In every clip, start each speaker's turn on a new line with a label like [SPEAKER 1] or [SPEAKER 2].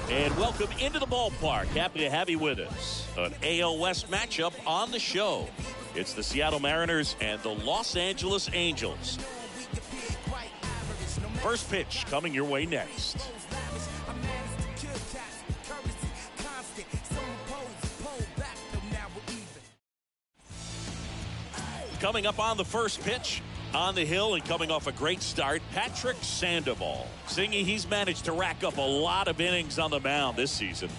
[SPEAKER 1] And welcome into the ballpark. Happy to have you with us. An AL West matchup on the show. It's the Seattle Mariners and the Los Angeles Angels. First pitch coming your way next. Coming up on the first pitch, on the hill and coming off a great start, Patrick Sandoval. Singy, he's managed to rack up a lot of innings on the mound this season.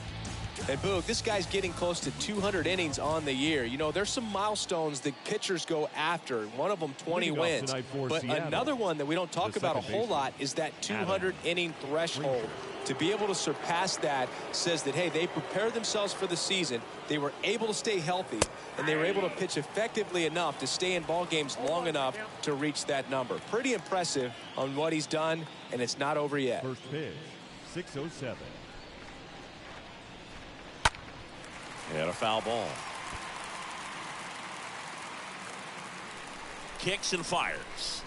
[SPEAKER 2] And Boog, this guy's getting close to 200 innings on the year. You know, there's some milestones that pitchers go after. One of them 20 wins. But another one that we don't talk about a whole lot is that 200 inning threshold. To be able to surpass that says that, hey, they prepared themselves for the season. They were able to stay healthy, and they were able to pitch effectively enough to stay in ball games long enough to reach that number. Pretty impressive on what he's done, and it's not over yet.
[SPEAKER 3] First pitch, 6:07.
[SPEAKER 1] And a foul ball. Kicks and fires.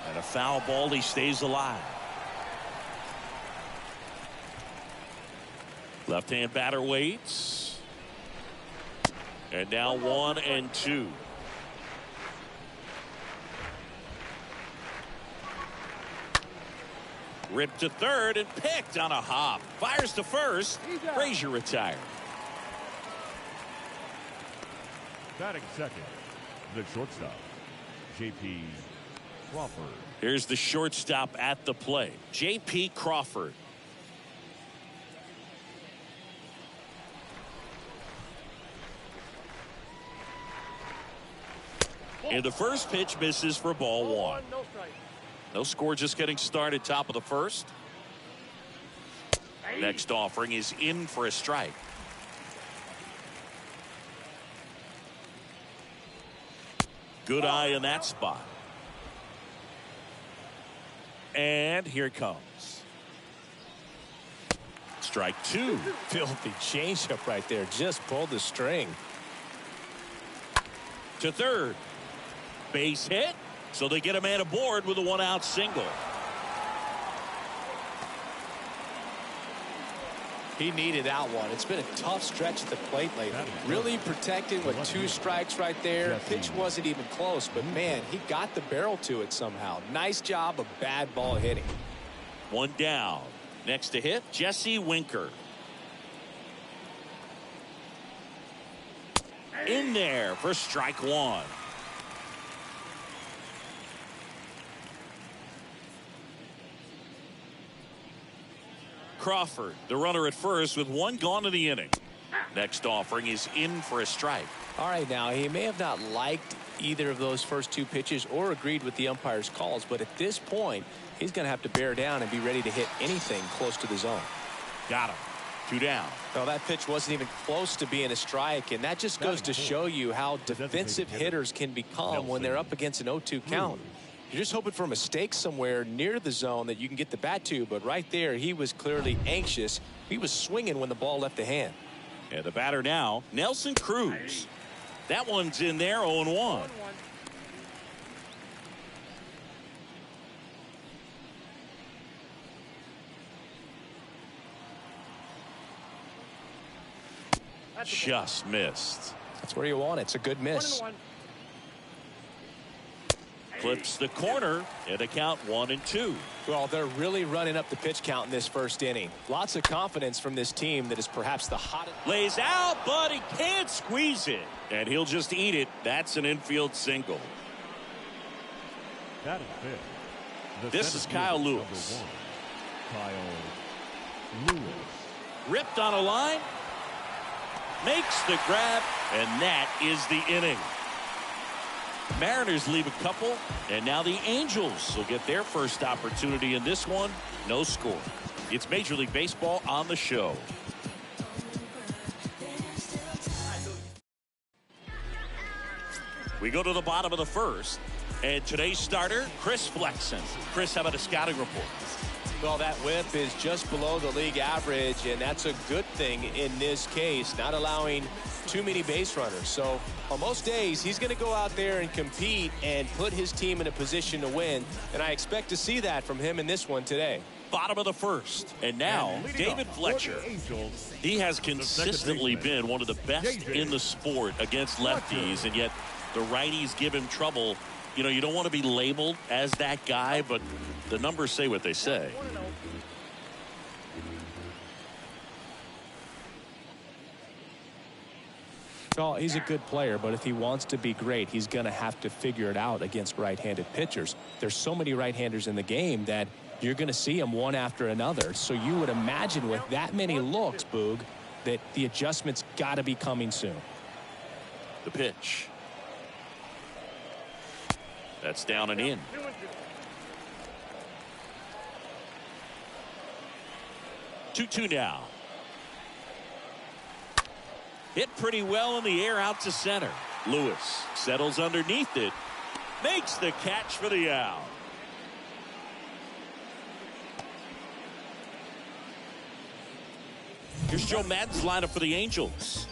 [SPEAKER 1] And a foul ball. He stays alive. Left-hand batter waits. And now 1-2. Ripped to third and picked on a hop. Fires to first. Frazier retired.
[SPEAKER 3] Batting second, the shortstop, J.P. Crawford.
[SPEAKER 1] Here's the shortstop at the plate, J.P. Crawford. And the first pitch misses for ball one. No score, just getting started, top of the first. Next offering is in for a strike. Good eye in that spot. And here it comes. Strike two.
[SPEAKER 2] Filthy changeup right there. Just pulled the string.
[SPEAKER 1] To third. Base hit. So they get a man aboard with a one-out single.
[SPEAKER 2] He needed that one. It's been a tough stretch at the plate lately. Really protected with two strikes right there. Pitch wasn't even close, but man, he got the barrel to it somehow. Nice job of bad ball hitting.
[SPEAKER 1] One down. Next to hit, Jesse Winker. In there for strike one. Crawford, the runner at first with one gone in the inning. Next offering is in for a strike.
[SPEAKER 2] All right, now he may have not liked either of those first two pitches or agreed with the umpire's calls, but at this point, he's going to have to bear down and be ready to hit anything close to the zone.
[SPEAKER 1] Got him. Two down.
[SPEAKER 2] Well, that pitch wasn't even close to being a strike, and that just goes to show you how defensive hitters can become when they're up against an 0-2 count. You're just hoping for a mistake somewhere near the zone that you can get the bat to, but right there, he was clearly anxious. He was swinging when the ball left the hand.
[SPEAKER 1] And the batter now, Nelson Cruz. That one's in there, 0-1. Just missed.
[SPEAKER 2] That's where you want it. It's a good miss.
[SPEAKER 1] Flips the corner and a count 1-2.
[SPEAKER 2] Well, they're really running up the pitch count in this first inning. Lots of confidence from this team that is perhaps the hottest.
[SPEAKER 1] Lays out, but he can't squeeze it. And he'll just eat it. That's an infield single.
[SPEAKER 3] That is fifth.
[SPEAKER 1] This is Kyle Lewis.
[SPEAKER 3] Kyle Lewis.
[SPEAKER 1] Ripped on a line. Makes the grab. And that is the inning. Mariners leave a couple, and now the Angels will get their first opportunity in this one. No score. It's Major League Baseball on the show. We go to the bottom of the first, and today's starter, Chris Flexen. Chris, how about a scouting report?
[SPEAKER 2] Well, that whip is just below the league average, and that's a good thing in this case, not allowing too many base runners. So on most days, he's going to go out there and compete and put his team in a position to win, and I expect to see that from him in this one today.
[SPEAKER 1] Bottom of the first. And now, David Fletcher. He has consistently been one of the best in the sport against lefties, and yet the righties give him trouble. You know, you don't want to be labeled as that guy, but the numbers say what they say.
[SPEAKER 2] Well, he's a good player, but if he wants to be great, he's going to have to figure it out against right-handed pitchers. There's so many right-handers in the game that you're going to see them one after another. So you would imagine with that many looks, Boog, that the adjustment's got to be coming soon.
[SPEAKER 1] The pitch. That's down and in. Two now. Hit pretty well in the air out to center. Lewis settles underneath it. Makes the catch for the out. Here's Joe Madden's lineup for the Angels.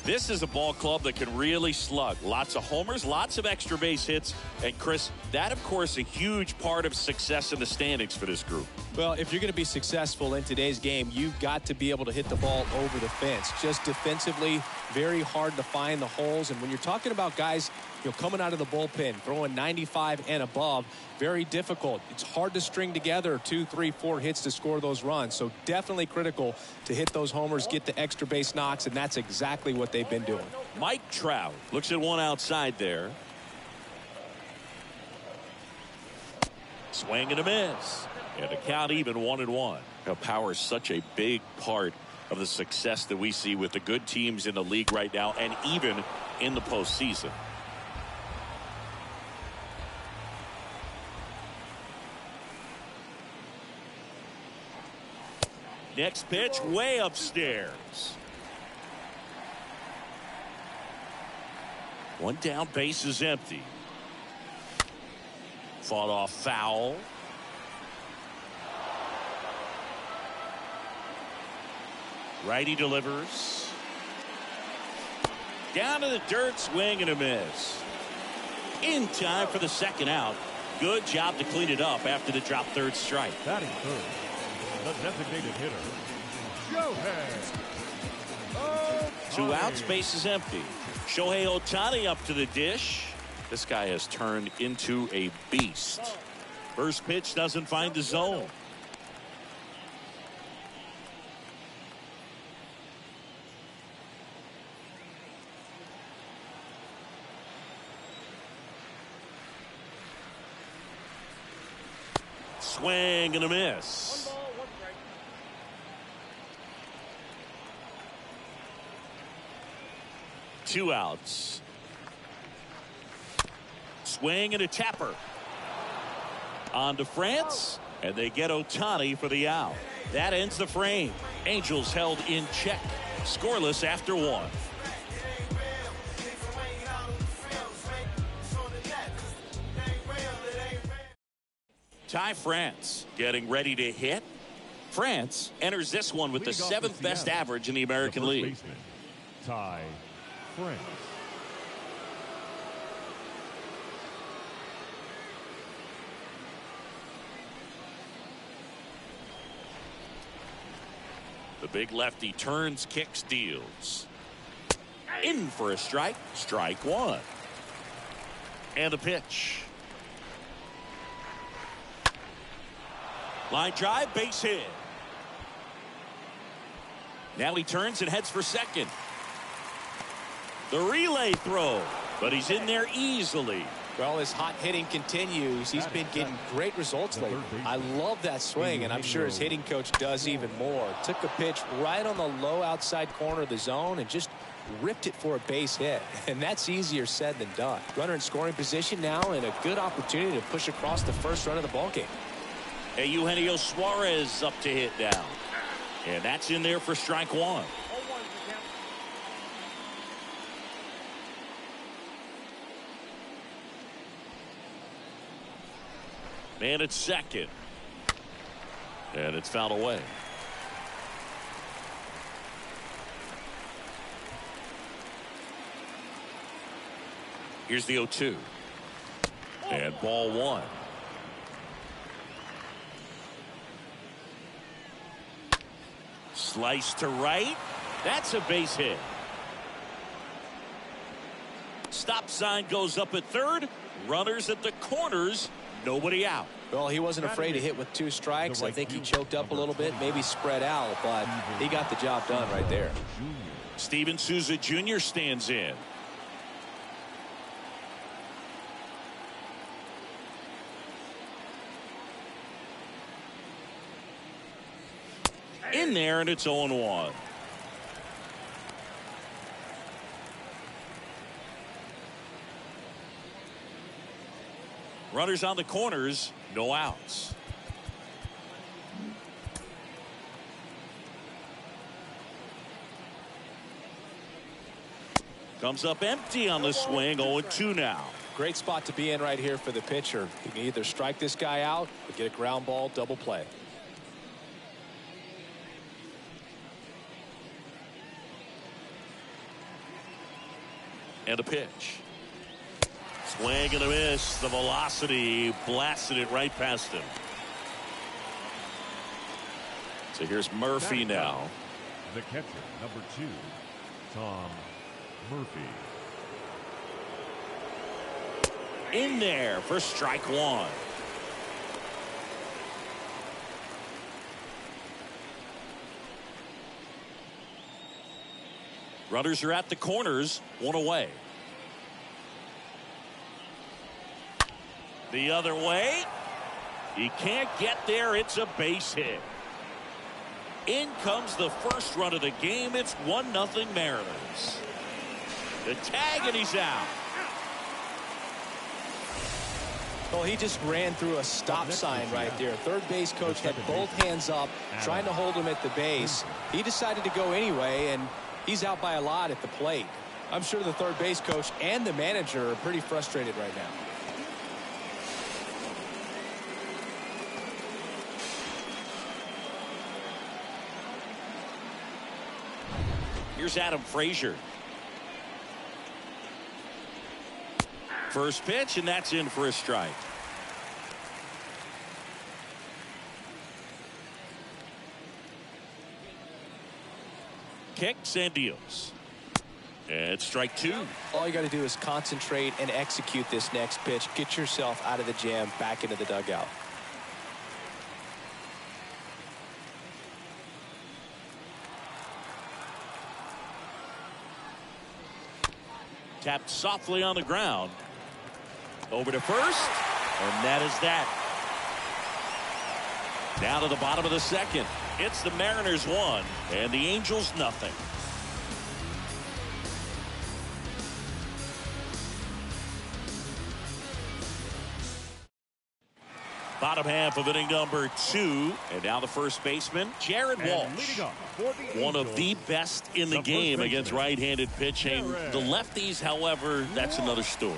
[SPEAKER 1] This is a ball club that can really slug. Lots of homers, lots of extra base hits. And, Chris, that, of course, a huge part of success in the standings for this group.
[SPEAKER 2] Well, if you're going to be successful in today's game, you've got to be able to hit the ball over the fence. Just defensively, very hard to find the holes. And when you're talking about guys, you know, coming out of the bullpen, throwing 95 and above, very difficult. It's hard to string together 2, 3, 4 hits to score those runs. So definitely critical to hit those homers, get the extra base knocks, and that's exactly what they've been doing.
[SPEAKER 1] Mike Trout looks at one outside there. Swing and a miss. And a count even 1-1. Now, power is such a big part of the success that we see with the good teams in the league right now, and even in the postseason. Next pitch way upstairs. One down, base is empty. Fought off foul. Righty delivers. Down to the dirt, swing and a miss. In time for the second out. Good job to clean it up after the drop third strike.
[SPEAKER 3] Batting third, the designated hitter, Shohei.
[SPEAKER 1] 2 outs, base is empty. Shohei Ohtani up to the dish. This guy has turned into a beast. First pitch doesn't find the zone. Swing and a miss.
[SPEAKER 3] 1 ball, 1 strike.
[SPEAKER 1] Two outs. Swing and a tapper. On to France, and they get Ohtani for the out. That ends the frame. Angels held in check. Scoreless after 1. Ty France getting ready to hit. France enters this one with the 7th best average in the American League.
[SPEAKER 3] Baseman, Ty France.
[SPEAKER 1] The big lefty turns, kicks, deals. In for a strike. Strike 1. And a pitch. Line drive, base hit. Now he turns and heads for second. The relay throw, but he's in there easily.
[SPEAKER 2] Well, his hot hitting continues. He's been getting great results lately. I love that swing, and I'm sure his hitting coach does even more. Took a pitch right on the low outside corner of the zone and just ripped it for a base hit. And that's easier said than done. Runner in scoring position now, and a good opportunity to push across the first run of the ballgame.
[SPEAKER 1] Hey, Eugenio Suarez up to hit down. And that's in there for strike 1. Man at second. And it's fouled away. Here's the 0-2. And ball one. Slice to right. That's a base hit. Stop sign goes up at third. Runners at the corners. Nobody out.
[SPEAKER 2] Well, he wasn't afraid to hit with 2 strikes. I think he choked up a little bit, maybe spread out, but he got the job done right there.
[SPEAKER 1] Steven Souza Jr. stands in. In there, and it's 0-1. Runners on the corners, no outs. Comes up empty on the swing, 0-2 now.
[SPEAKER 2] Great spot to be in right here for the pitcher. He can either strike this guy out or get a ground ball, double play.
[SPEAKER 1] And a pitch. Swing and a miss. The velocity blasted it right past him. So here's Murphy now.
[SPEAKER 3] The catcher, number 2, Tom Murphy.
[SPEAKER 1] In there for strike one. Runners are at the corners, 1 away. The other way. He can't get there. It's a base hit. In comes the first run of the game. It's 1-0 Mariners. The tag, and he's out.
[SPEAKER 2] Well, he just ran through a stop sign right there. Third base coach had both hands up, trying to hold him at the base. He decided to go anyway, and he's out by a lot at the plate. I'm sure the third base coach and the manager are pretty frustrated right now.
[SPEAKER 1] Here's Adam Frazier. First pitch, and that's in for a strike. Kicks and deals. And strike 2.
[SPEAKER 2] All you got to do is concentrate and execute this next pitch. Get yourself out of the jam, back into the dugout.
[SPEAKER 1] Tapped softly on the ground. Over to first, and that is that. Down to the bottom of the second. It's the Mariners 1 and the Angels nothing. Bottom half of inning number 2, and now the first baseman, Jared Walsh. One of the best in the game against right-handed pitching. The lefties, however, that's another story.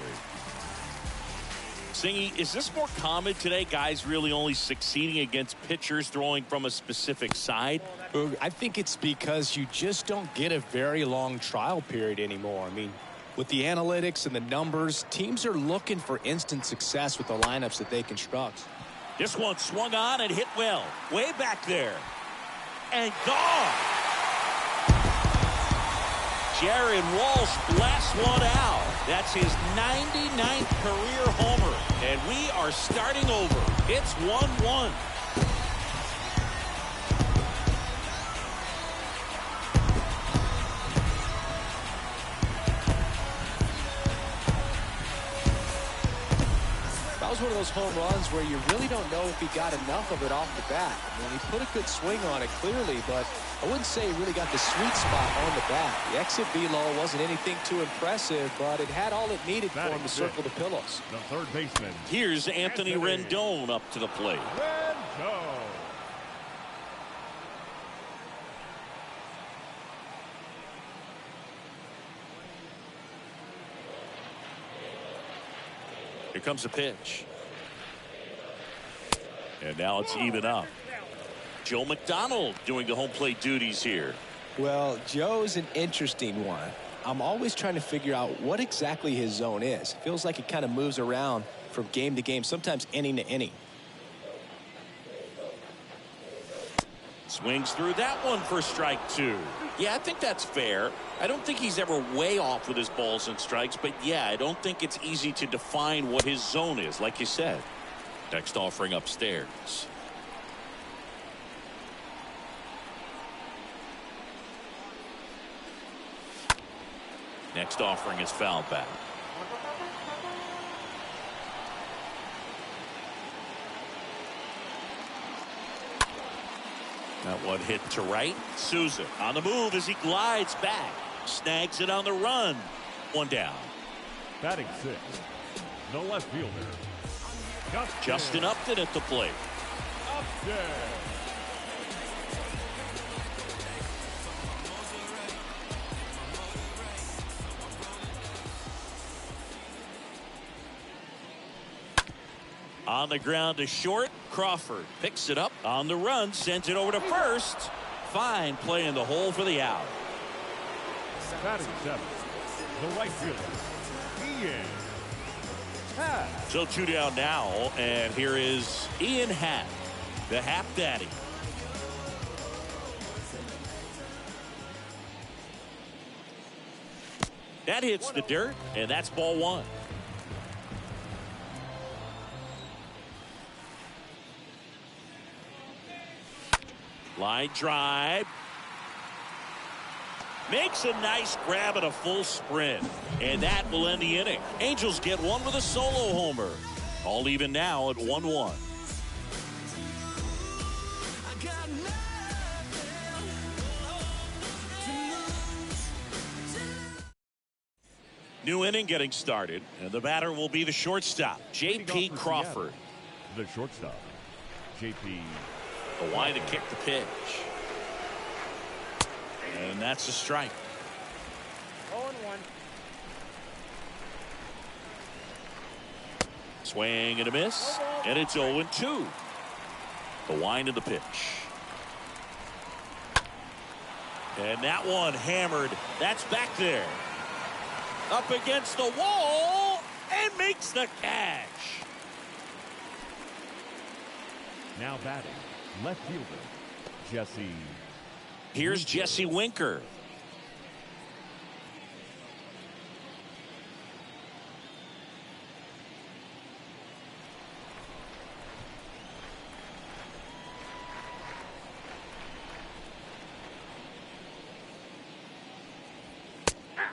[SPEAKER 1] Singy, is this more common today, guys really only succeeding against pitchers throwing from a specific side?
[SPEAKER 2] I think it's because you just don't get a very long trial period anymore. I mean, with the analytics and the numbers, teams are looking for instant success with the lineups that they construct.
[SPEAKER 1] This one swung on and hit well. Way back there. And gone. Jared Walsh blasts one out. That's his 99th career homer. And we are starting over. It's 1-1.
[SPEAKER 2] That was one of those home runs where you really don't know if he got enough of it off the bat. I mean, he put a good swing on it clearly, but I wouldn't say he really got the sweet spot on the bat. The exit velo wasn't anything too impressive, but it had all it needed for him to circle the pillows.
[SPEAKER 3] The third baseman.
[SPEAKER 1] Here's Anthony Rendon up to the plate.
[SPEAKER 3] Rendon.
[SPEAKER 1] Here comes a pitch. And now it's even up. Joe McDonald doing the home plate duties here.
[SPEAKER 2] Well, Joe's an interesting one. I'm always trying to figure out what exactly his zone is. It feels like it kind of moves around from game to game, sometimes inning to inning.
[SPEAKER 1] Swings through that one for strike 2. Yeah, I think that's fair. I don't think he's ever way off with his balls and strikes, but yeah, I don't think it's easy to define what his zone is, like you said. Next offering upstairs. Next offering is foul back. That one hit to right. Souza on the move as he glides back. Snags it on the run. One down.
[SPEAKER 3] Batting 6th, the left fielder,
[SPEAKER 1] Justin Upton at the plate.
[SPEAKER 3] Upton.
[SPEAKER 1] On the ground to short. Crawford picks it up on the run, sends it over to first. Fine play in the hole for the out.
[SPEAKER 3] Batting 7th, the right fielder, Ian Happ.
[SPEAKER 1] So 2 down now, and here is Ian Happ, the Happ Daddy. That hits the dirt, and that's ball 1. Line drive. Makes a nice grab at a full sprint. And that will end the inning. Angels get one with a solo homer. All even now at 1-1. New inning getting started. And the batter will be the shortstop, J.P. Crawford.
[SPEAKER 3] The shortstop, J.P.
[SPEAKER 1] The line to kick the pitch. And that's a strike.
[SPEAKER 4] 0-1.
[SPEAKER 1] Swing and a miss. And it's 0-2. The wind of the pitch. And that one hammered. That's back there. Up against the wall. And makes the catch.
[SPEAKER 3] Now batting, left fielder, Jesse.
[SPEAKER 1] Here's Jesse Winker.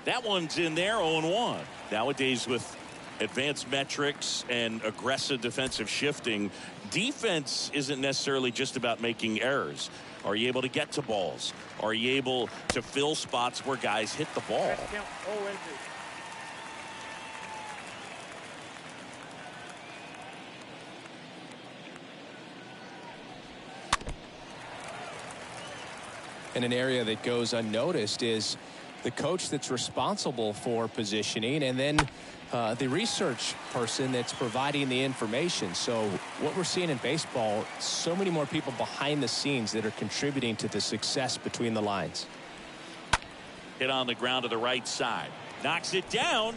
[SPEAKER 1] That one's in there, 0-1. Nowadays with advanced metrics and aggressive defensive shifting, defense isn't necessarily just about making errors. Are you able to get to balls? Are you able to fill spots where guys hit the ball?
[SPEAKER 4] Count 0-2.
[SPEAKER 2] And an area that goes unnoticed is the coach that's responsible for positioning, and then the research person that's providing the information. So what we're seeing in baseball, so many more people behind the scenes that are contributing to the success between the lines.
[SPEAKER 1] Hit on the ground to the right side. Knocks it down,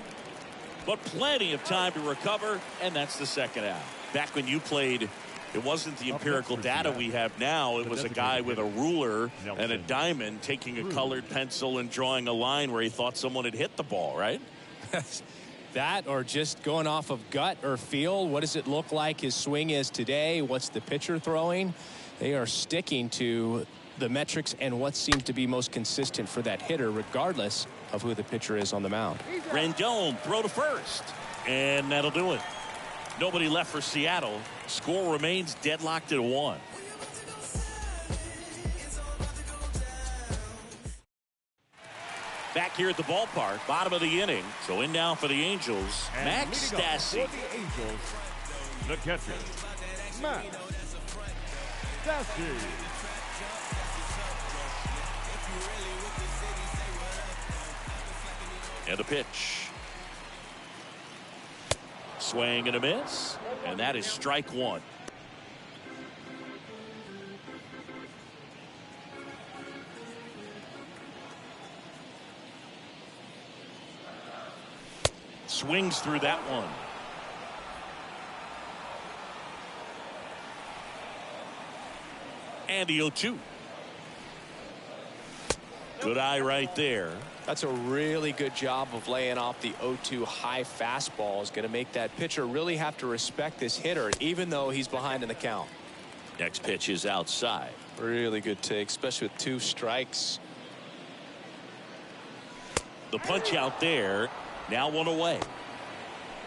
[SPEAKER 1] but plenty of time to recover, and that's the second out. Back when you played, it wasn't the empirical data we have now. It was a guy with a ruler and a diamond taking a colored pencil and drawing a line where he thought someone had hit the ball, right?
[SPEAKER 2] That, or just going off of gut or feel. What does it look like his swing is today? What's the pitcher throwing? They are sticking to the metrics and what seems to be most consistent for that hitter, regardless of who the pitcher is on the mound.
[SPEAKER 1] Rendon, throw to first. And that'll do it. Nobody left for Seattle. Score remains deadlocked at 1. Back here at the ballpark, bottom of the inning. So in now for the Angels,
[SPEAKER 3] And
[SPEAKER 1] Max
[SPEAKER 3] leading off
[SPEAKER 1] Stassi.
[SPEAKER 3] for the Angels, the catcher, Max Stassi.
[SPEAKER 1] And the pitch. Swing and a miss. And that is strike 1. Swings through that one. And the 0-2. Good eye right there.
[SPEAKER 2] That's a really good job of laying off the 0-2 high fastball. Is going to make that pitcher really have to respect this hitter, even though he's behind in the count.
[SPEAKER 1] Next pitch is outside.
[SPEAKER 2] Really good take, especially with 2 strikes.
[SPEAKER 1] The punch out there. Now 1 away.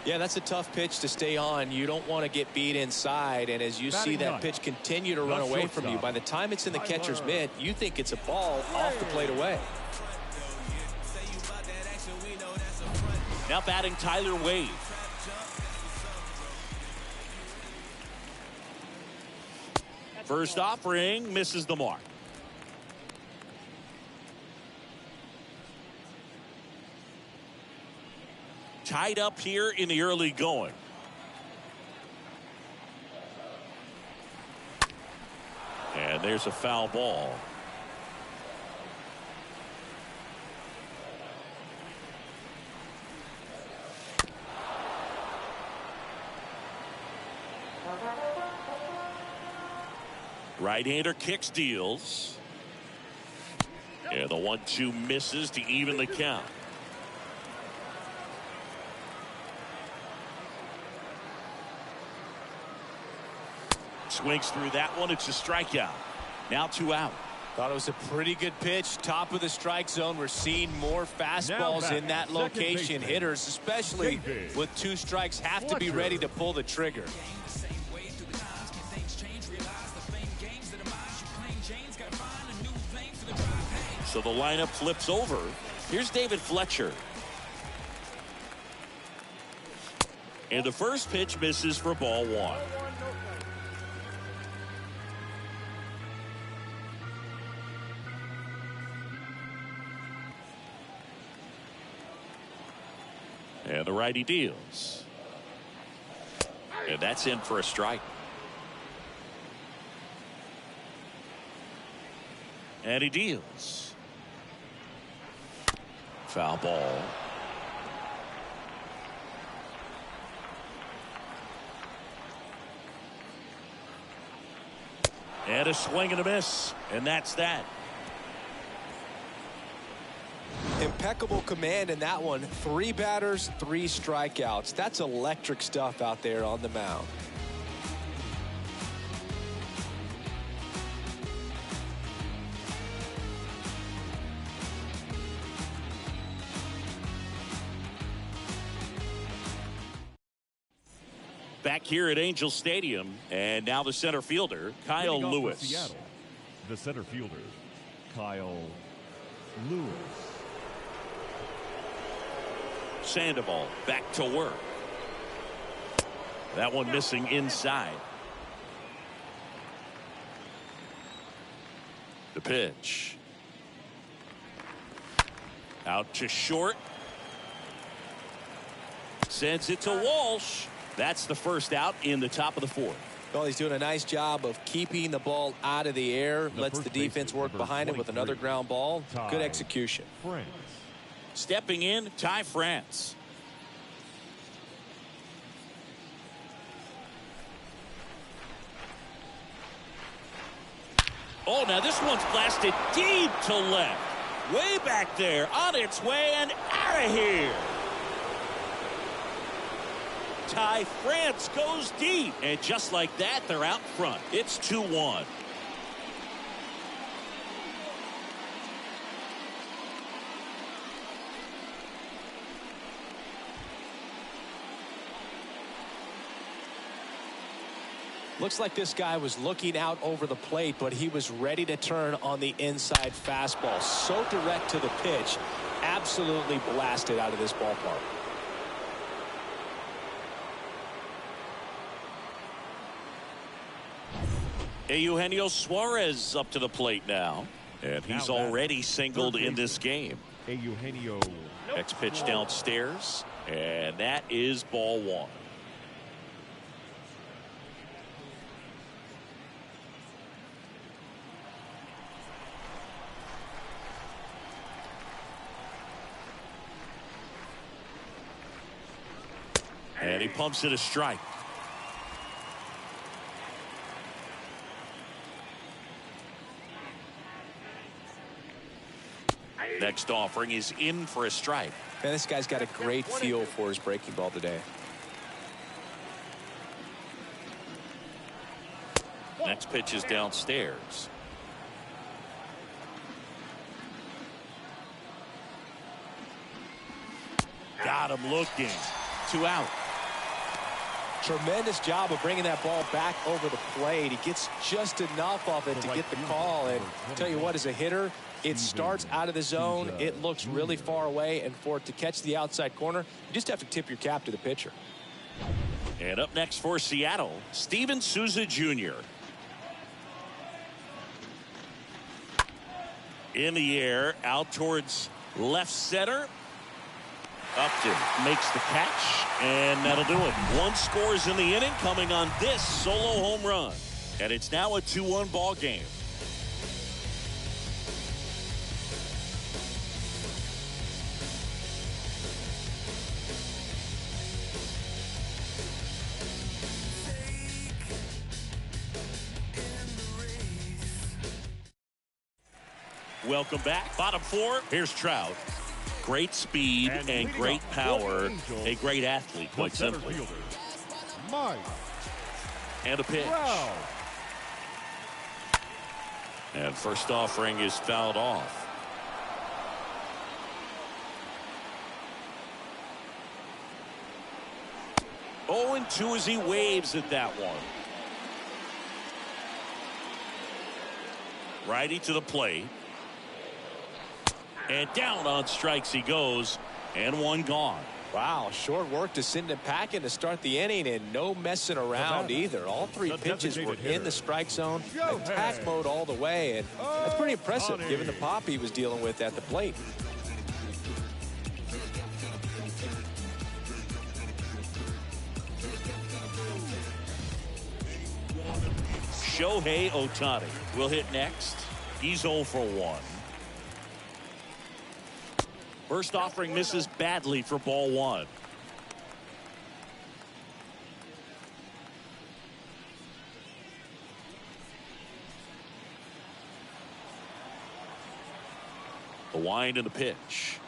[SPEAKER 2] Yeah, that's a tough pitch to stay on. You don't want to get beat inside, and as you see that pitch continue to run away from you, by the time it's in the catcher's mitt, you think it's a ball off the plate away.
[SPEAKER 1] Now batting Tyler Wade. First offering misses the mark. Tied up here in the early going. And there's a foul ball. Right-hander kicks, deals. And the 1-2 misses to even the count. Swings through that one. It's a strikeout. Now 2 out.
[SPEAKER 2] Thought it was a pretty good pitch. Top of the strike zone. We're seeing more fastballs in that location. Hitters, especially with 2 strikes, have to be ready to pull the trigger.
[SPEAKER 1] So the lineup flips over. Here's David Fletcher. And the first pitch misses for ball 1. And the righty deals. And that's in for a strike. And he deals. Foul ball. And a swing and a miss. And that's that.
[SPEAKER 2] Impeccable command in that one. 3 batters, 3 strikeouts. That's electric stuff out there on the mound.
[SPEAKER 1] Back here at Angel Stadium, and now the center fielder, Kyle Lewis.
[SPEAKER 3] Seattle, the center fielder, Kyle Lewis.
[SPEAKER 1] Sandoval back to work. That one missing inside. The pitch. Out to short. Sends it to Walsh. That's the first out in the top of the 4th.
[SPEAKER 2] Well, he's doing a nice job of keeping the ball out of the air. Lets the defense work behind him with another ground ball. Good execution.
[SPEAKER 1] Stepping in, Ty France. Oh, now this one's blasted deep to left. Way back there, on its way and out of here. Ty France goes deep. And just like that, they're out front. It's 2-1.
[SPEAKER 2] Looks like this guy was looking out over the plate, but he was ready to turn on the inside fastball. So direct to the pitch. Absolutely blasted out of this ballpark.
[SPEAKER 1] Eugenio Suarez up to the plate now. And he's already singled in this game.
[SPEAKER 3] Eugenio.
[SPEAKER 1] Next pitch downstairs. And that is ball 1. And he pumps it a strike. Next offering is in for a strike.
[SPEAKER 2] Man, this guy's got a great feel for his breaking ball today.
[SPEAKER 1] Next pitch is downstairs. Got him looking. 2 out.
[SPEAKER 2] Tremendous job of bringing that ball back over the plate. He gets just enough of it to get the call. And I'll tell you what, as a hitter, it starts out of the zone. It looks really far away. And for it to catch the outside corner, you just have to tip your cap to the pitcher.
[SPEAKER 1] And up next for Seattle, Steven Souza Jr. In the air, out towards left center. Upton makes the catch, and that'll do it. 1 scores in the inning, coming on this solo home run. And it's now a 2-1 ball game. Welcome back. Bottom 4. Here's Trout. Great speed and great power. A great athlete, quite simply. And a pitch. And first offering is fouled off. Oh, and 2 as he waves at that one. Righty to the plate. And down on strikes he goes, and 1 gone.
[SPEAKER 2] Wow, short work to send him packing to start the inning, and no messing around either. All 3 pitches were in the strike zone, attack mode all the way, and that's pretty impressive given the pop he was dealing with at the plate.
[SPEAKER 1] Shohei Ohtani will hit next. He's 0 for 1. First offering misses badly for ball 1. The wind and the pitch.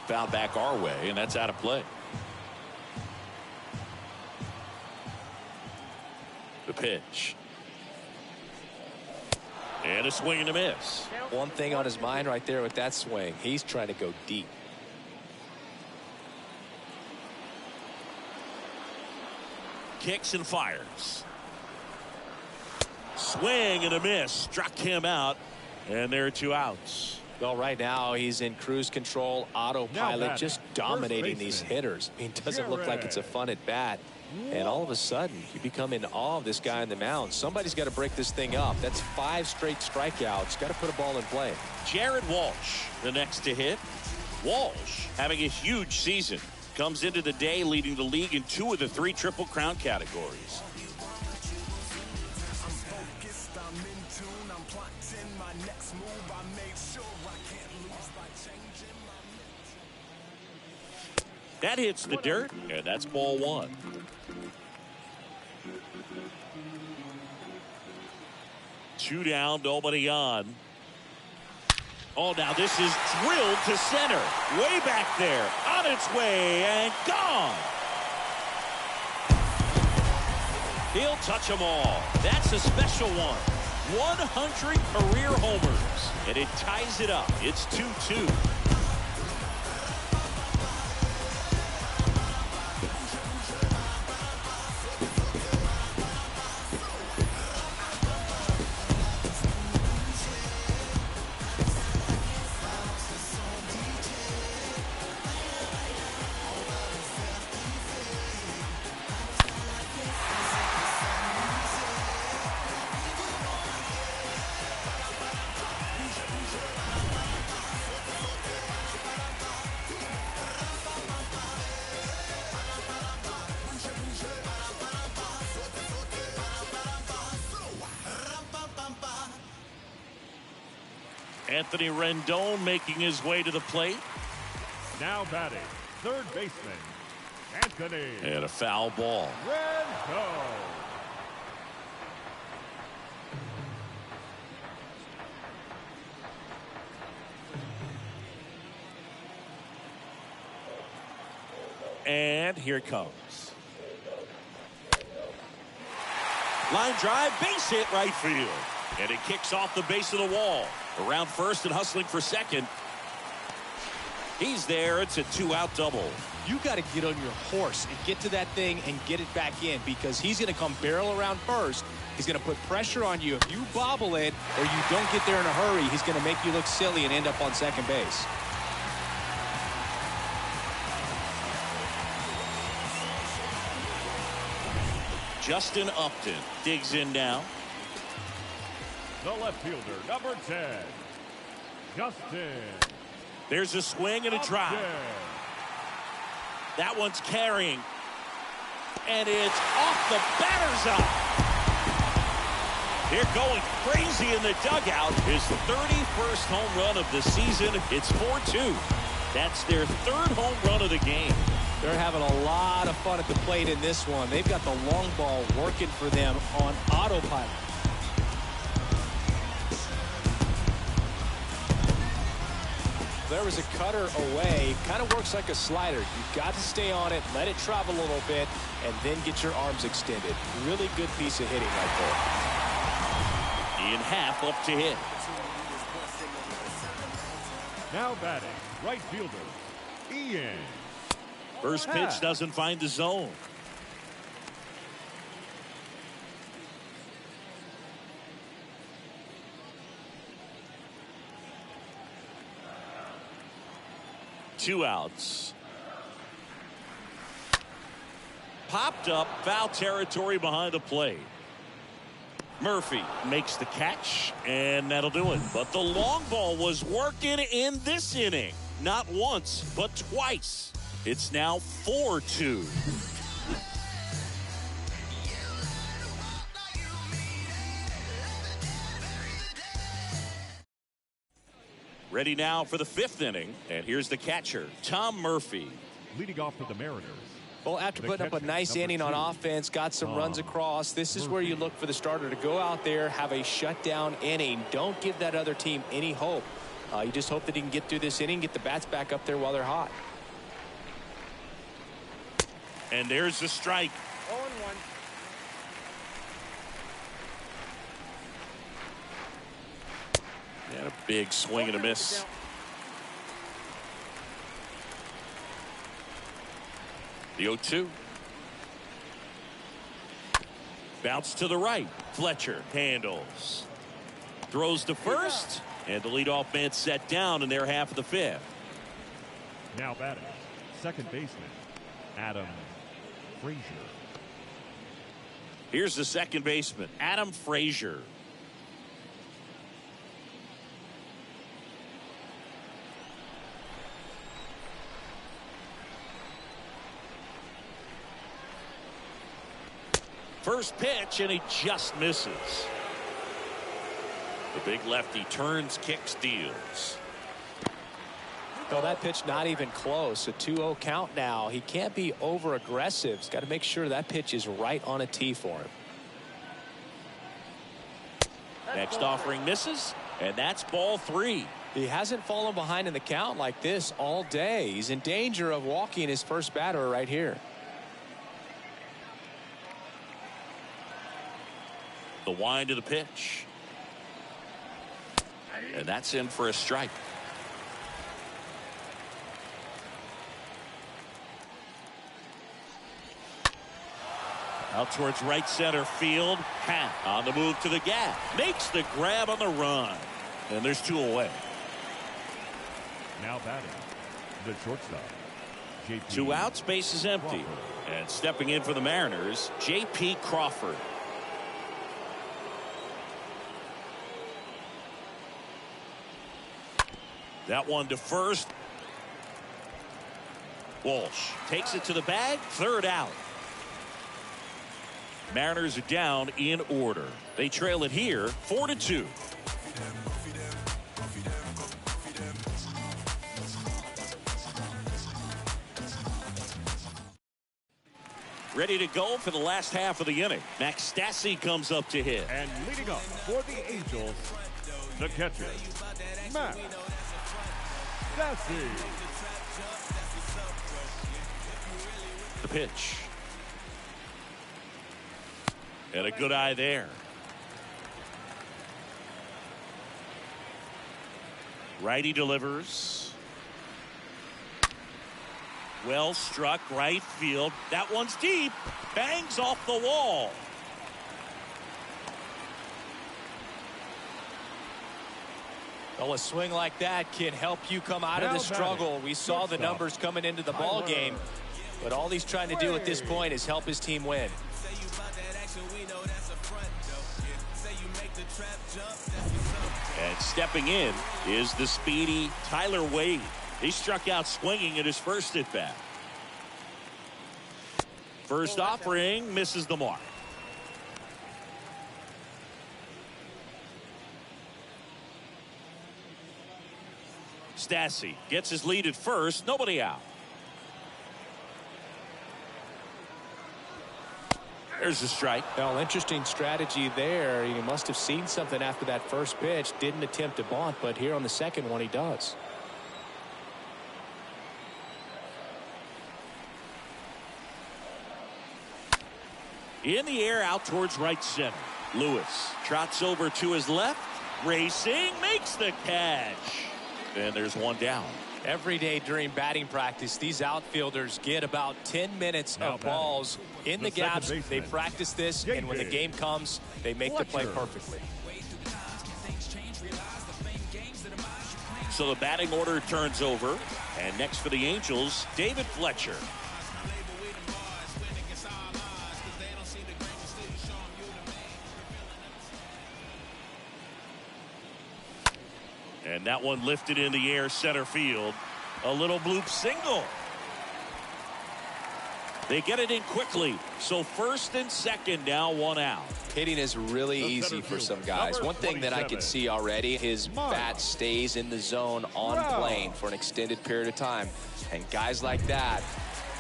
[SPEAKER 1] Foul back our way, and that's out of play. The pitch. And a swing and a miss.
[SPEAKER 2] One thing on his mind right there with that swing. He's trying to go deep.
[SPEAKER 1] Kicks and fires. Swing and a miss. Struck him out. And there are 2 outs.
[SPEAKER 2] Well, right now he's in cruise control, autopilot, just dominating these hitters. I mean, it doesn't look like it's a fun at bat. And all of a sudden, you become in awe of this guy on the mound. Somebody's got to break this thing up. That's 5 straight strikeouts. Got to put a ball in play.
[SPEAKER 1] Jared Walsh, the next to hit. Walsh having a huge season. Comes into the day leading the league in 2 of the 3 Triple Crown categories. That hits the dirt, and that's ball 1. Two down, nobody on. Oh, now this is drilled to center. Way back there, on its way, and gone. He'll touch them all. That's a special one. 100 career homers, and it ties it up. It's 2-2. Anthony Rendon making his way to the plate.
[SPEAKER 3] Now batting, third baseman, Anthony.
[SPEAKER 1] And a foul ball.
[SPEAKER 3] Renko.
[SPEAKER 1] And here it comes. Line drive, base hit right field. And it kicks off the base of the wall. Around first and hustling for second. He's there. It's a 2-out double.
[SPEAKER 2] You got to get on your horse and get to that thing and get it back in, because he's going to come barrel around first. He's going to put pressure on you. If you bobble it or you don't get there in a hurry, he's going to make you look silly and end up on second base.
[SPEAKER 1] Justin Upton digs in now.
[SPEAKER 3] The left fielder, number 10, Justin.
[SPEAKER 1] There's a swing and a drive. That one's carrying. And it's off the batter's eye. They're going crazy in the dugout. His 31st home run of the season. It's 4-2. That's their third home run of the game.
[SPEAKER 2] They're having a lot of fun at the plate in this one. They've got the long ball working for them on autopilot. There was a cutter away. Kind of works like a slider. You've got to stay on it, let it travel a little bit, and then get your arms extended. Really good piece of hitting right there.
[SPEAKER 1] Ian Happ up to hit.
[SPEAKER 3] Now batting, right fielder, Ian.
[SPEAKER 1] First pitch doesn't find the zone. Two outs. Popped up, foul territory behind the plate. Murphy makes the catch, and that'll do it. But the long ball was working in this inning. Not once, but twice. It's now 4-2. Ready now for the fifth inning, and here's the catcher, Tom Murphy.
[SPEAKER 3] Leading off for the Mariners.
[SPEAKER 2] Well, after putting up a nice inning on offense, got some runs across, this is where you look for the starter to go out there, have a shutdown inning. Don't give that other team any hope. You just hope that he can get through this inning, get the bats back up there while they're hot.
[SPEAKER 1] And there's the strike.
[SPEAKER 4] 0-1.
[SPEAKER 1] And a big swing and a miss. The 0-2. Bounce to the right. Fletcher handles. Throws to first. And the leadoff man set down in their half of the fifth.
[SPEAKER 3] Now batting, second baseman, Adam Frazier.
[SPEAKER 1] Here's the second baseman, Adam Frazier. First pitch, and he just misses. The big lefty turns, kicks, deals.
[SPEAKER 2] Well, that pitch not even close. A 2-0 count now. He can't be over aggressive. He's got to make sure that pitch is right on a tee for him.
[SPEAKER 1] Next offering misses, and that's ball 3.
[SPEAKER 2] He hasn't fallen behind in the count like this all day. He's in danger of walking his first batter right here.
[SPEAKER 1] The wind of the pitch. And that's in for a strike. Out towards right center field. Happ on the move to the gap. Makes the grab on the run. And there's 2 away.
[SPEAKER 3] Now batting, the shortstop, J.P.
[SPEAKER 1] 2 outs, base is empty. And stepping in for the Mariners, J.P. Crawford. That one to first. Walsh takes it to the bag. Third out. Mariners are down in order. They trail it here 4-2. ready to go for the last half of the inning. Max Stassi comes up to hit.
[SPEAKER 3] And leading up for the Angels, the catcher, Max Stassi.
[SPEAKER 1] The pitch. And a good eye there. Righty delivers. Well struck right field. That one's deep. Bangs off the wall.
[SPEAKER 2] Well, a swing like that can help you come out of the struggle. We saw the numbers coming into the ball game, but all he's trying to do at this point is help his team win.
[SPEAKER 1] And stepping in is the speedy Tyler Wade. He struck out swinging at his first at bat. First offering misses the mark. Stassi gets his lead at first. Nobody out. There's a strike.
[SPEAKER 2] Well, interesting strategy there. He must have seen something after that first pitch. Didn't attempt to bunt, but here on the second one he does.
[SPEAKER 1] In the air out towards right center. Lewis trots over to his left. Racing, makes the catch. And there's one down.
[SPEAKER 2] Every day during batting practice, these outfielders get about 10 minutes of balls in the gaps. They practice this, and when the game comes, they make the play perfectly.
[SPEAKER 1] So the batting order turns over. And next for the Angels, David Fletcher. And that one lifted in the air center field. A little bloop single. They get it in quickly. So first and second now, one out.
[SPEAKER 2] Hitting is really easy for some guys. One thing that I can see already, his bat stays in the zone on plane for an extended period of time. And guys like that,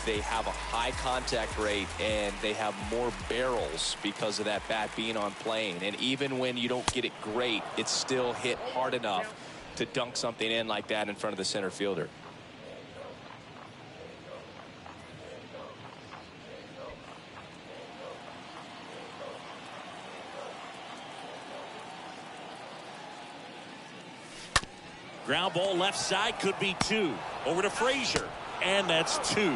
[SPEAKER 2] they have a high contact rate and they have more barrels because of that bat being on plane. And even when you don't get it great, it's still hit hard enough to dunk something in like that in front of the center fielder.
[SPEAKER 1] Ground ball left side, could be two. Over to Frazier, and that's two.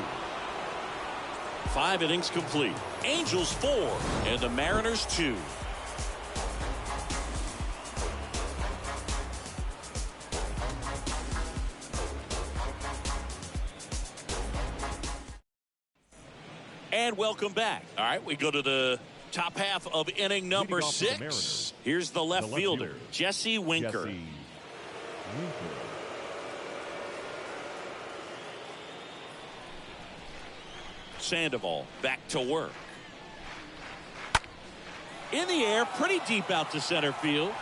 [SPEAKER 1] 5 innings complete. Angels 4 and the Mariners 2. And welcome back. All right, we go to the top half of inning number 6. Here's the left fielder, Jesse Winker. Sandoval back to work. In the air, pretty deep out to center field.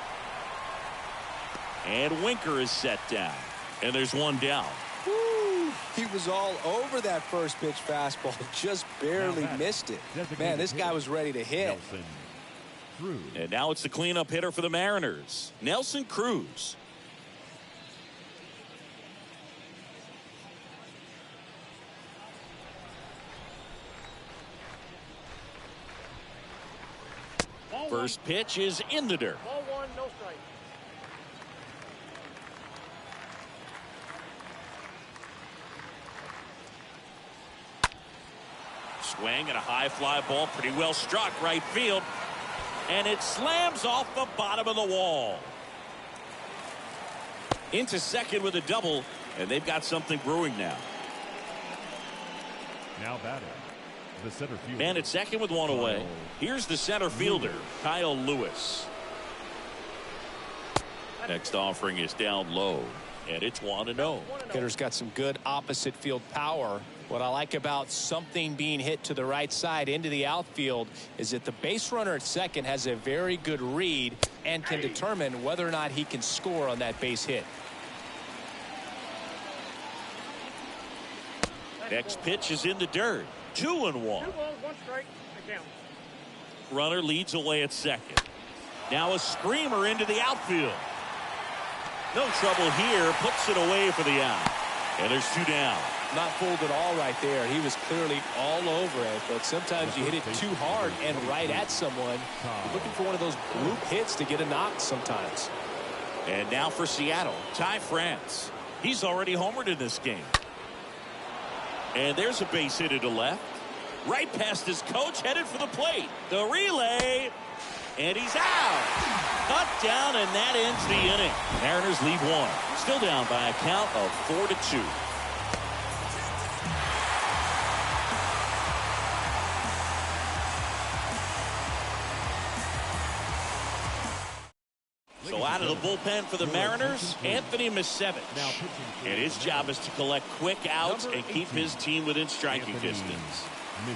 [SPEAKER 1] And Winker is set down. And there's one down.
[SPEAKER 2] Woo, he was all over that first pitch fastball. Just barely missed it. Man, this guy was ready to hit.
[SPEAKER 1] And now it's the cleanup hitter for the Mariners, Nelson Cruz. First pitch is in the dirt.
[SPEAKER 4] Ball 1, no strike.
[SPEAKER 1] Swing and a high fly ball, pretty well struck right field. And it slams off the bottom of the wall. Into second with a double, and they've got something brewing now.
[SPEAKER 3] Now batting, the center fielder.
[SPEAKER 1] Man at second with one away. Here's the center fielder, Kyle Lewis. Next offering is down low, and it's 1-0.
[SPEAKER 2] Hitter's got some good opposite field power. What I like about something being hit to the right side into the outfield is that the base runner at second has a very good read and can determine whether or not he can score on that base hit.
[SPEAKER 1] Next pitch is in the dirt. 2-1.
[SPEAKER 4] 2 balls, 1 strike. Count.
[SPEAKER 1] Runner leads away at second. Now a screamer into the outfield. No trouble here. Puts it away for the out. And there's 2 down.
[SPEAKER 2] Not fooled at all right there. He was clearly all over it, but sometimes you hit it too hard and right at someone. You're looking for one of those bloop hits to get a knock sometimes.
[SPEAKER 1] And now for Seattle, Ty France. He's already homered in this game. And there's a base hit to left. Right past his coach, headed for the plate. The relay, and he's out. Cut down, and that ends the inning. Mariners lead 1. Still down by a count of 4-2. So out of the bullpen for the Mariners, Anthony Misevich. And his job is to collect quick outs and keep his team within striking distance.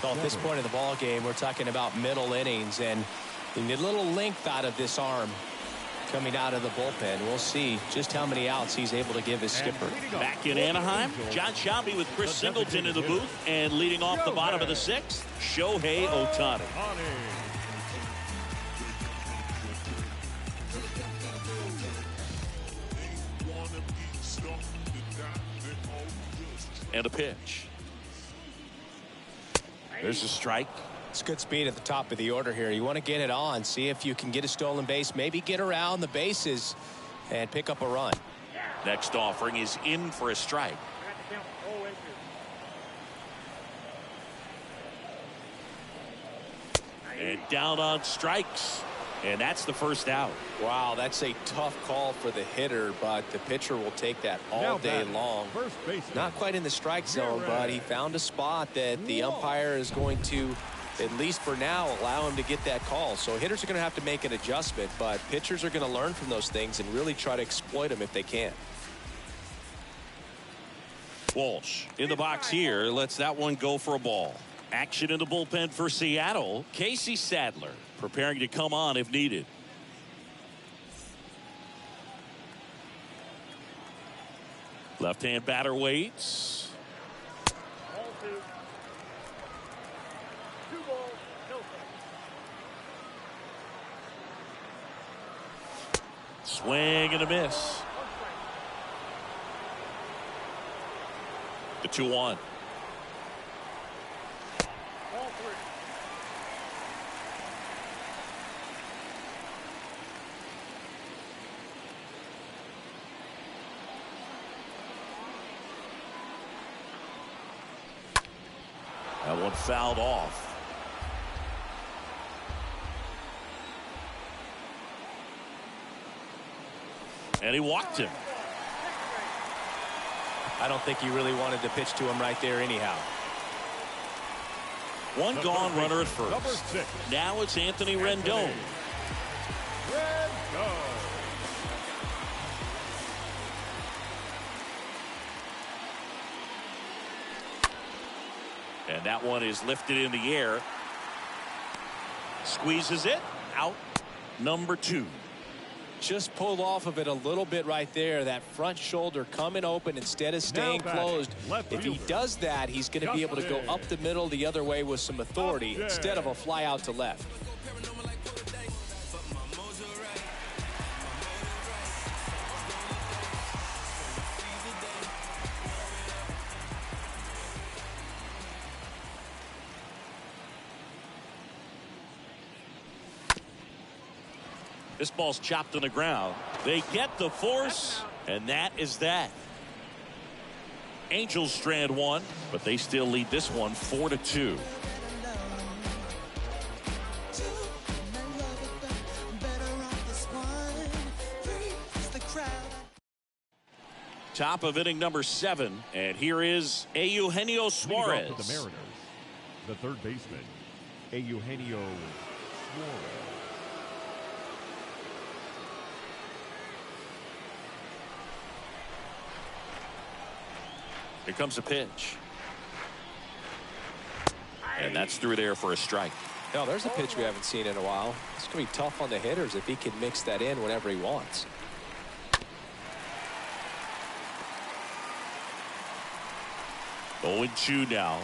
[SPEAKER 2] So at this point in the ball game, we're talking about middle innings, and you need a little length out of this arm coming out of the bullpen. We'll see just how many outs he's able to give his skipper.
[SPEAKER 1] Back in Anaheim, John Shelby with Chris Singleton in the booth, and leading off the bottom of the 6th, Shohei Ohtani. And a pitch. There's a strike.
[SPEAKER 2] It's good speed at the top of the order here. You want to get it on, see if you can get a stolen base, maybe get around the bases and pick up a run.
[SPEAKER 1] Next offering is in for a strike. And down on strikes. And that's the first out.
[SPEAKER 2] Wow, that's a tough call for the hitter, but the pitcher will take that all day long. Not quite in the strike zone, but he found a spot that the umpire is going to, at least for now, allow him to get that call. So hitters are going to have to make an adjustment, but pitchers are going to learn from those things and really try to exploit them if they can.
[SPEAKER 1] Walsh in the box here lets that one go for a ball. Action in the bullpen for Seattle. Casey Sadler preparing to come on if needed. Left-hand batter waits.
[SPEAKER 4] Ball 2. 2 balls, no strike.
[SPEAKER 1] Swing and a miss.
[SPEAKER 4] 1 strike.
[SPEAKER 1] The 2-1.
[SPEAKER 4] Ball 3.
[SPEAKER 1] That one fouled off. And he walked him.
[SPEAKER 2] I don't think he really wanted to pitch to him right there anyhow.
[SPEAKER 1] One gone runner at first.
[SPEAKER 3] Number 6.
[SPEAKER 1] Now it's Anthony Rendon. And that one is lifted in the air. Squeezes it out. Number 2.
[SPEAKER 2] Just pulled off of it a little bit right there. That front shoulder coming open instead of staying closed. If he does that, he's going to be able to go up the middle the other way with some authority instead of a fly out to left.
[SPEAKER 1] This ball's chopped on the ground. They get the force, and that is that. Angels strand one, but they still lead this one 4-2. Top of inning number 7, and here is Eugenio Suarez.
[SPEAKER 3] For the Mariners, the third baseman, Eugenio Suarez.
[SPEAKER 1] Here comes a pitch. And that's through there for a strike.
[SPEAKER 2] Now, there's a pitch we haven't seen in a while. It's going to be tough on the hitters if he can mix that in whenever he wants.
[SPEAKER 1] Oh, 0-2 now.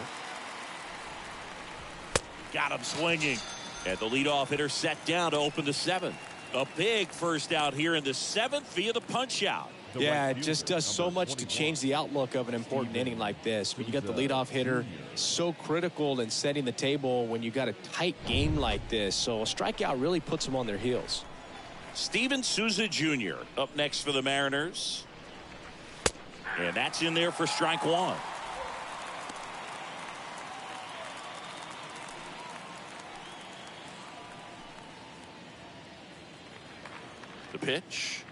[SPEAKER 1] Got him swinging. And the leadoff hitter set down to open the 7th. A big first out here in the 7th via the punch out.
[SPEAKER 2] Yeah, it just does so much to change the outlook of an important inning like this. When you got the leadoff hitter, so critical in setting the table when you got a tight game like this. So a strikeout really puts them on their heels.
[SPEAKER 1] Steven Souza Jr. up next for the Mariners. And that's in there for strike 1. The pitch.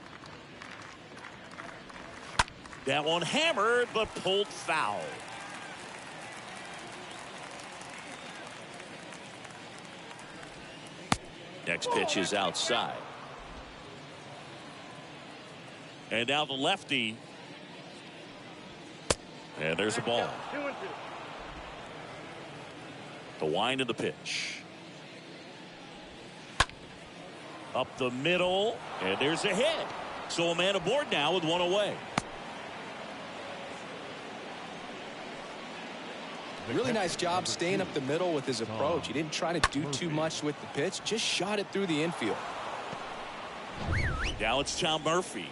[SPEAKER 1] That one hammered, but pulled foul. Next pitch is outside. And now the lefty. And there's a ball.
[SPEAKER 4] 2-2.
[SPEAKER 1] The wind of the pitch. Up the middle. And there's a hit. So a man aboard now with one away.
[SPEAKER 2] Really nice job staying up the middle with his approach. He didn't try to do too much with the pitch. Just shot it through the infield.
[SPEAKER 1] Now it's Tom Murphy.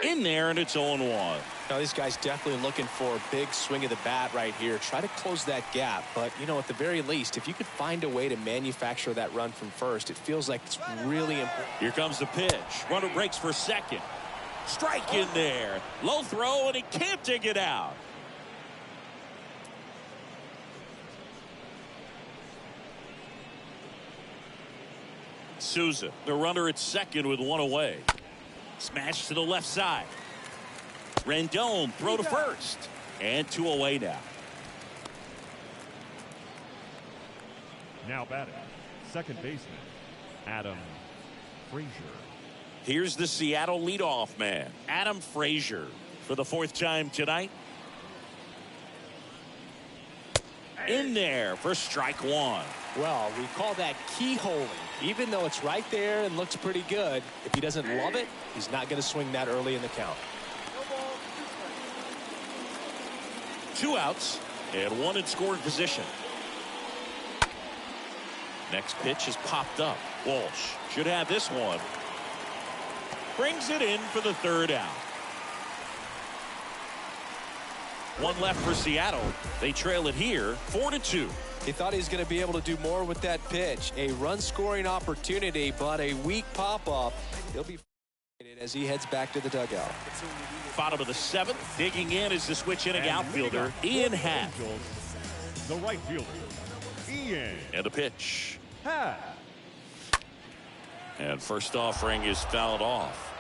[SPEAKER 1] In there, and it's 0-1.
[SPEAKER 2] Now, these guys definitely looking for a big swing of the bat right here. Try to close that gap. But, you know, at the very least, if you could find a way to manufacture that run from first, it feels like it's really important.
[SPEAKER 1] Here comes the pitch. Runner breaks for second. Strike in there. Low throw, and he can't dig it out. Souza, the runner at second with one away. Smash to the left side. Rendon, throw to first. And 2 away now.
[SPEAKER 3] Now batting, second baseman, Adam Frazier.
[SPEAKER 1] Here's the Seattle leadoff man, Adam Frazier, for the 4th time tonight. In there for strike 1.
[SPEAKER 2] Well, we call that keyholing. Even though it's right there and looks pretty good, if he doesn't love it, he's not going to swing that early in the count.
[SPEAKER 1] 2 outs and 1 in scoring position. Next pitch is popped up. Walsh should have this one. Brings it in for the 3rd out. 1 left for Seattle. They trail it here 4-2.
[SPEAKER 2] He thought he was going to be able to do more with that pitch. A run-scoring opportunity, but a weak pop-up. He'll be as he heads back to the dugout.
[SPEAKER 1] Bottom of the 7th. Digging in is the switch-hitting outfielder, Ian Happ.
[SPEAKER 3] The right fielder, Ian.
[SPEAKER 1] And a pitch.
[SPEAKER 3] Happ.
[SPEAKER 1] And first offering is fouled off.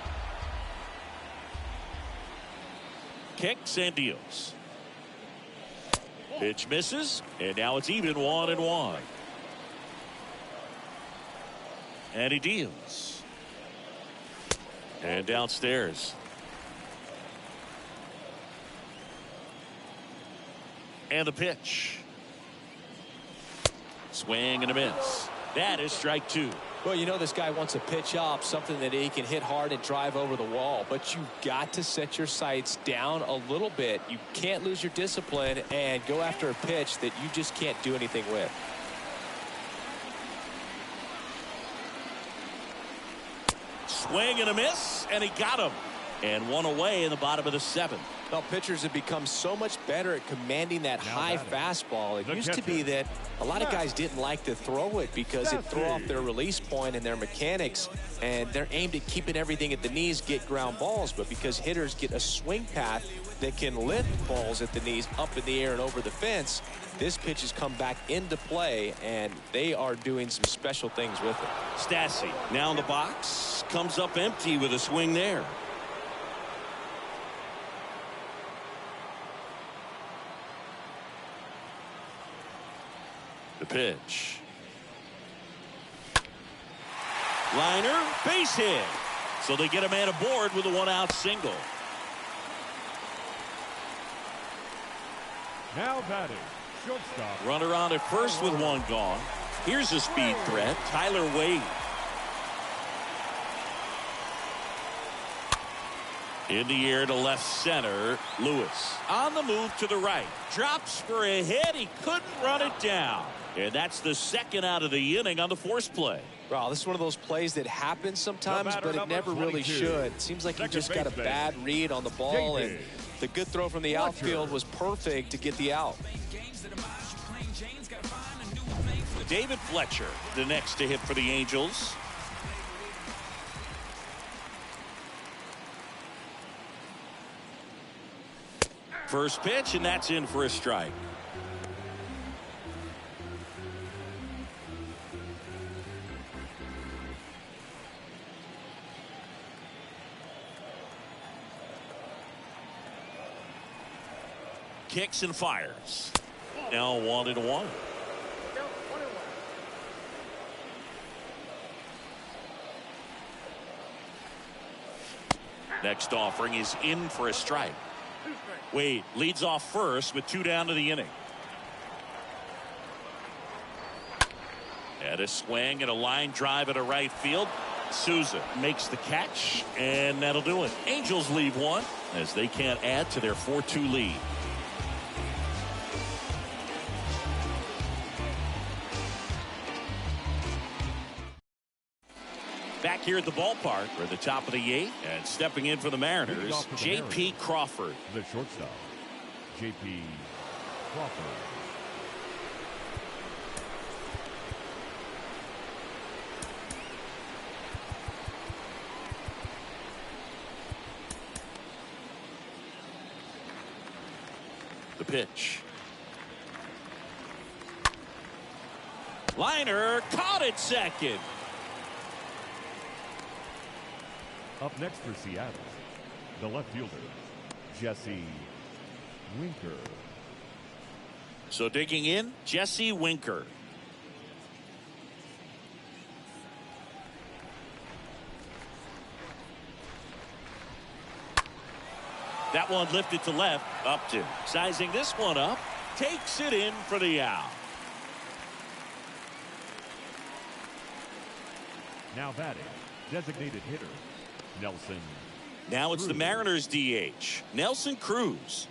[SPEAKER 1] Kicks and deals. Pitch misses, and now it's even 1-1. And he deals. And downstairs. And the pitch. Swing and a miss. That is strike 2.
[SPEAKER 2] Well, you know this guy wants to pitch up, something that he can hit hard and drive over the wall. But you've got to set your sights down a little bit. You can't lose your discipline and go after a pitch that you just can't do anything with.
[SPEAKER 1] Swing and a miss, and he got him. And 1 away in the bottom of the 7th.
[SPEAKER 2] Well, pitchers have become so much better at commanding that high fastball. It used to be that a lot of guys didn't like to throw it because it threw off their release point and their mechanics, and they're aimed at keeping everything at the knees, get ground balls. But because hitters get a swing path that can lift balls at the knees up in the air and over the fence, this pitch has come back into play, and they are doing some special things with it.
[SPEAKER 1] Stassi now in the box, comes up empty with a swing there. The pitch. Liner, base hit. So they get a man aboard with a 1-out single.
[SPEAKER 3] Now batting, shortstop.
[SPEAKER 1] Runner on at first with 1 gone. Here's a speed threat, Tyler Wade. In the air to left center. Lewis on the move to the right. Drops for a hit. He couldn't run it down. And that's the second out of the inning on the force play.
[SPEAKER 2] Wow, this is one of those plays that happens sometimes, but it never really should. It seems like he just got a bad read on the ball, and the good throw from the outfield was perfect to get the out.
[SPEAKER 1] David Fletcher, the next to hit for the Angels. First pitch, and that's in for a strike. Kicks and fires. Now 1-1. Next offering is in for a strike. Wade leads off first with 2 down to the inning. And a swing and a line drive at a right field. Souza makes the catch, and that'll do it. Angels leave one as they can't add to their 4-2 lead. Back here at the ballpark, we're at the top of the 8th, and stepping in for the Mariners, J.P. Crawford.
[SPEAKER 3] The shortstop, J.P. Crawford.
[SPEAKER 1] The pitch. Liner caught at second.
[SPEAKER 3] Up next for Seattle, the left fielder, Jesse Winker.
[SPEAKER 1] So digging in, Jesse Winker. That one lifted to left. Upton sizing this one up. Takes it in for the out.
[SPEAKER 3] Now batting, designated hitter, Nelson.
[SPEAKER 1] Now it's the Mariners DH, Nelson Cruz.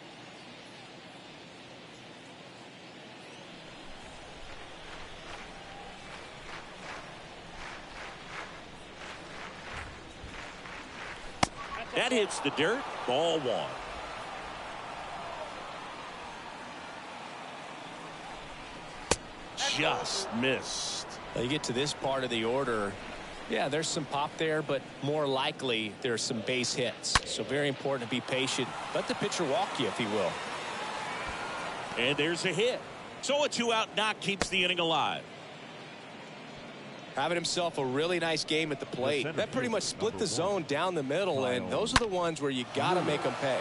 [SPEAKER 1] That hits the dirt. Ball 1. Just missed.
[SPEAKER 2] Now you get to this part of the order. Yeah, there's some pop there, but more likely there's some base hits. So very important to be patient. Let the pitcher walk you, if he will.
[SPEAKER 1] And there's a hit. So a 2-out knock keeps the inning alive.
[SPEAKER 2] Having himself a really nice game at the plate. That pretty much split the zone down the middle, and those are the ones where you got to make them pay.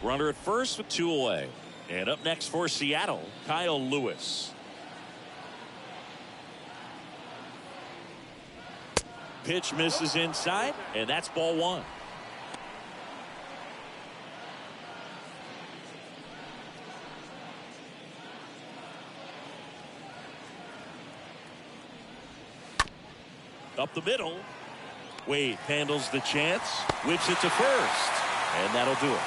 [SPEAKER 1] Runner at first with 2 away. And up next for Seattle, Kyle Lewis. Pitch misses inside, and that's ball 1. Up the middle. Wade handles the chance, whips it to first, and that'll do it.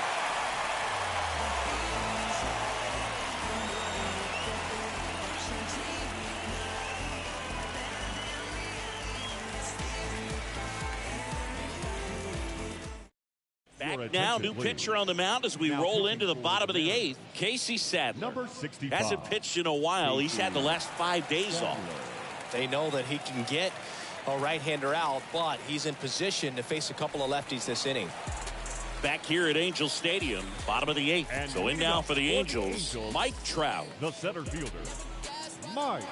[SPEAKER 1] Back now, new pitcher on the mound as we roll into the bottom of the 8th. Casey Sadler.
[SPEAKER 3] Number 65.
[SPEAKER 1] Hasn't pitched in a while. He's had the last 5 days off.
[SPEAKER 2] They know that he can get a right-hander out, but he's in position to face a couple of lefties this inning.
[SPEAKER 1] Back here at Angel Stadium, bottom of the 8th.
[SPEAKER 3] And
[SPEAKER 1] so in now for the Angels, Mike Trout.
[SPEAKER 3] The center fielder, Mike.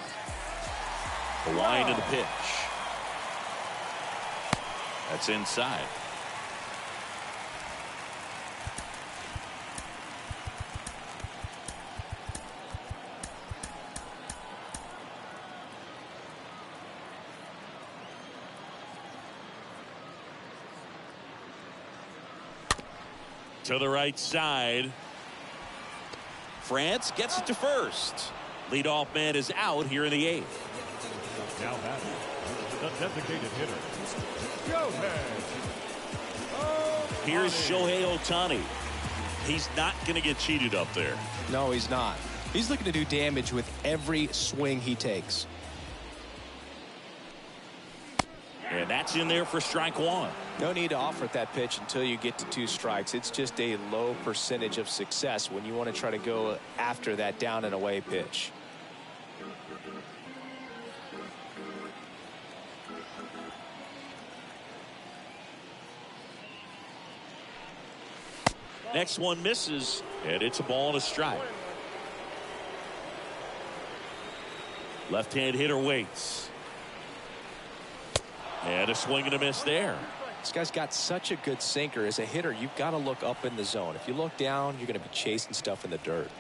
[SPEAKER 1] The line of the pitch. That's inside. To the right side. France gets it to first. Leadoff man is out here in the 8th.
[SPEAKER 3] Now batting, the The designated hitter, Shohei.
[SPEAKER 1] Here's Shohei Ohtani. He's not going to get cheated up there.
[SPEAKER 2] No, he's not. He's looking to do damage with every swing he takes.
[SPEAKER 1] And that's in there for strike one.
[SPEAKER 2] No need to offer that pitch until you get to 2 strikes. It's just a low percentage of success when you want to try to go after that down and away pitch.
[SPEAKER 1] Next one misses, and it's a ball and a strike. Left-hand hitter waits. And a swing and a miss there.
[SPEAKER 2] This guy's got such a good sinker. As a hitter, you've got to look up in the zone. If you look down, you're going to be chasing stuff in the dirt.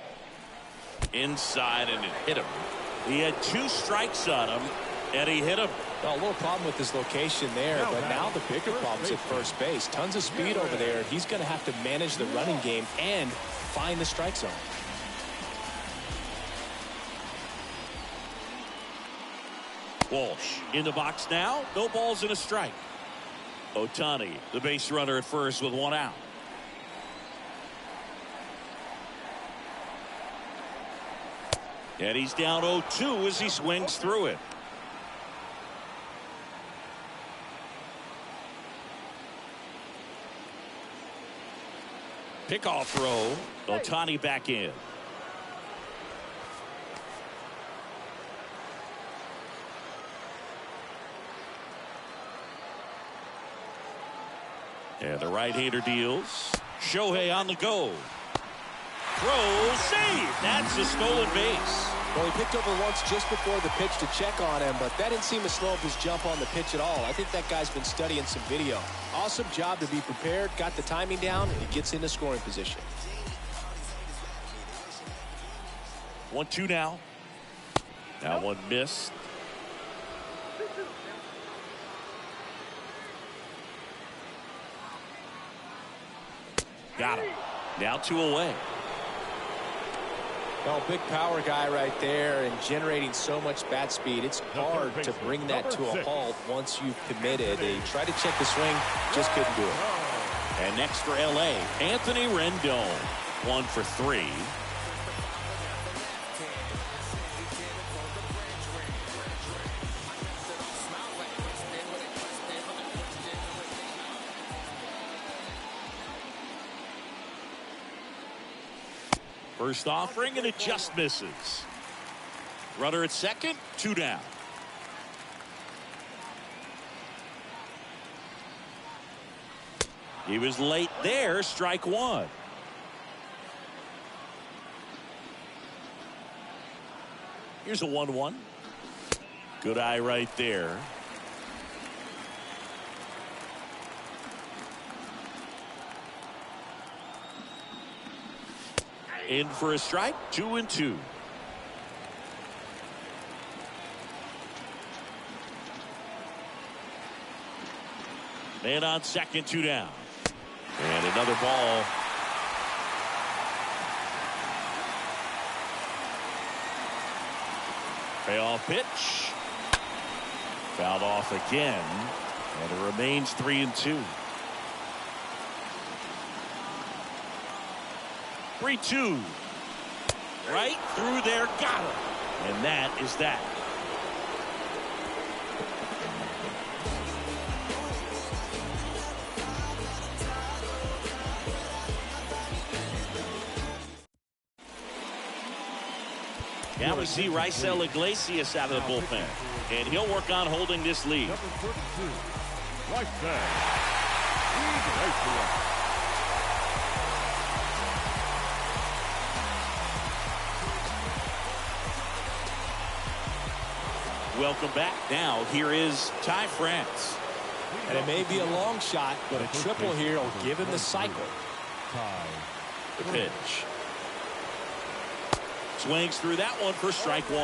[SPEAKER 1] Inside, and it hit him. He had 2 strikes on him, and he hit him.
[SPEAKER 2] Well, a little problem with his location there, but now the bigger problem's at first base. Tons of speed over there. He's going to have to manage the running game and find the strike zone.
[SPEAKER 1] Walsh in the box now. No balls and a strike. Ohtani, the base runner at first with 1 out. And he's down 0-2 as he swings through it. Pickoff throw. Ohtani back in. And the right-hander deals. Shohei on the go. Throw, save. That's a stolen base.
[SPEAKER 2] Well, he picked over once just before the pitch to check on him, but that didn't seem to slow up his jump on the pitch at all. I think that guy's been studying some video. Awesome job to be prepared, got the timing down, and he gets into scoring position.
[SPEAKER 1] 1-2 now. That one missed. Got him. Now 2 away.
[SPEAKER 2] Well, big power guy right there and generating so much bat speed. It's hard to bring that to a halt once you've committed. He tried to check the swing, just couldn't do it.
[SPEAKER 1] And next for LA, Anthony Rendon. 1 for 3. First offering, and it just misses. Runner at second, 2 down. He was late there, strike 1. Here's a 1-1. Good eye right there. In for a strike, 2-2. Man on second, 2 down. And another ball. Payoff pitch. Fouled off again. And it remains 3-2. 3-2. Right through there, got him. And that is that. Now we see Raisel Iglesias out of the bullpen, and he'll work on holding this lead.
[SPEAKER 3] Number 32, Raisel Iglesias.
[SPEAKER 1] Welcome back. Now here is Ty France.
[SPEAKER 2] And it may be a long shot, but a triple here will give him the cycle.
[SPEAKER 1] The pitch. Swings through that one for strike 1.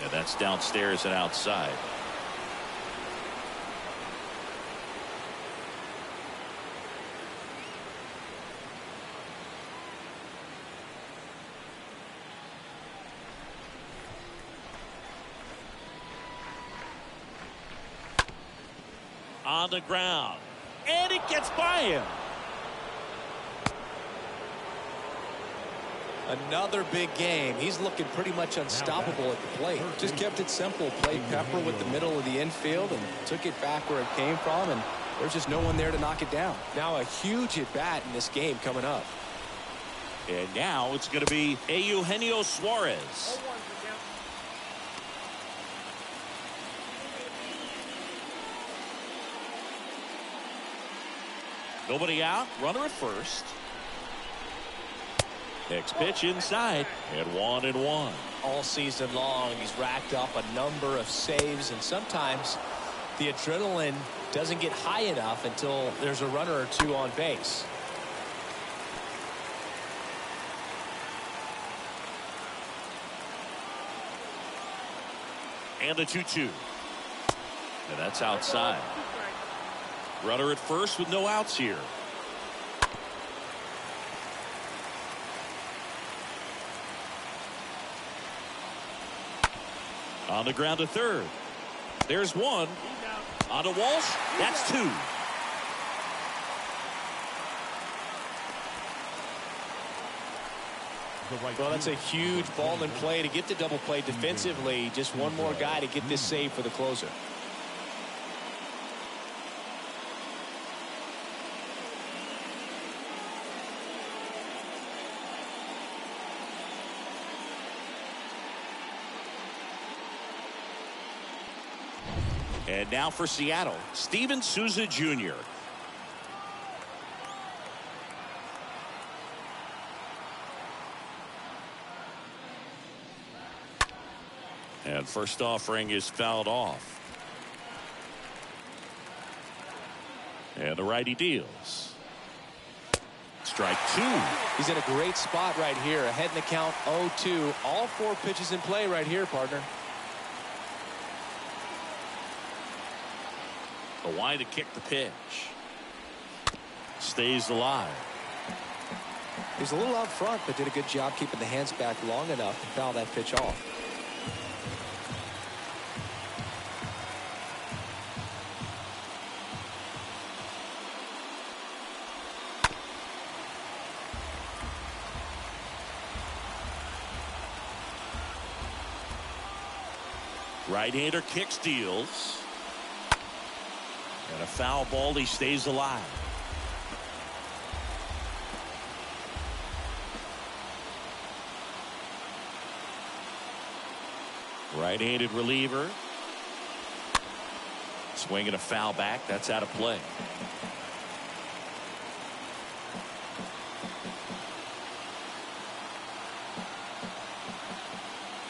[SPEAKER 1] And that's downstairs and outside. on the ground. And it gets by him.
[SPEAKER 2] Another big game. He's looking pretty much unstoppable at the plate. Just kept it simple. Played pepper with the middle of the infield and took it back where it came from. And there's just no one there to knock it down. Now a huge at-bat in this game coming up.
[SPEAKER 1] And now it's going to be Eugenio Suarez. Nobody out. Runner at first. Next pitch inside, and 1-1.
[SPEAKER 2] All season long, he's racked up a number of saves, and sometimes the adrenaline doesn't get high enough until there's a runner or two on base.
[SPEAKER 1] And the 2-2. And that's outside. Runner at first with no outs here. On the ground to third. There's one. On to Walsh. That's two.
[SPEAKER 2] Well, that's a huge ball in play to get the double play defensively. Just one more guy to get this save for the closer.
[SPEAKER 1] And now for Seattle, Steven Souza Jr. And first offering is fouled off. And the righty deals. Strike two.
[SPEAKER 2] He's in a great spot right here. Ahead in the count 0-2. All four pitches in play right here, partner.
[SPEAKER 1] The wide to kick the pitch. Stays alive.
[SPEAKER 2] He's a little out front, but did a good job keeping the hands back long enough to foul that pitch off.
[SPEAKER 1] Right-hander kicks, deals. And a foul ball, he stays alive. Right-handed reliever. Swinging a foul back. That's out of play.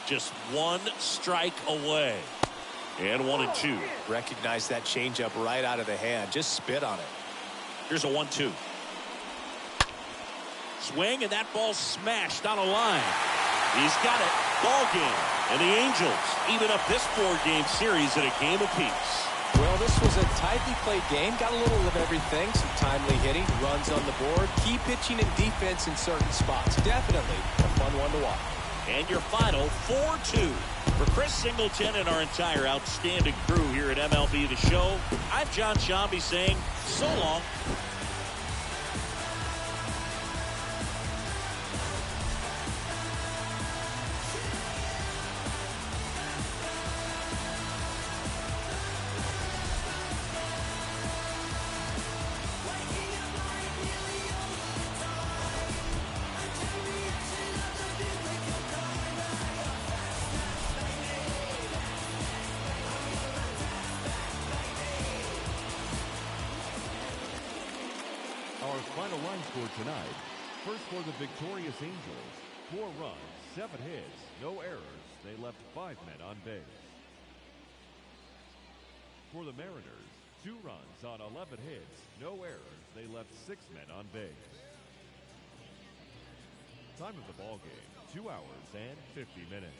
[SPEAKER 1] Just one strike away. And 1-2.
[SPEAKER 2] Recognize that changeup right out of the hand. Just spit on it.
[SPEAKER 1] Here's a 1-2. Swing, and that ball smashed on a line. He's got it. Ball game. And the Angels even up this four-game series at a game apiece.
[SPEAKER 2] Well, this was a tightly played game. Got a little of everything. Some timely hitting, runs on the board, key pitching and defense in certain spots. Definitely a fun one to watch.
[SPEAKER 1] And your final 4-2. For Chris Singleton and our entire outstanding crew here at MLB The Show, I'm John Shambi saying so long.
[SPEAKER 3] Final line score tonight. First for the victorious Angels, 4 runs, 7 hits, no errors. They left 5 men on base. For the Mariners, 2 runs on 11 hits, no errors. They left 6 men on base. Time of the ball game, 2 hours and 50 minutes.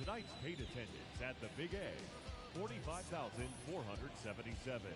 [SPEAKER 3] Tonight's paid attendance at the Big A, 45,477.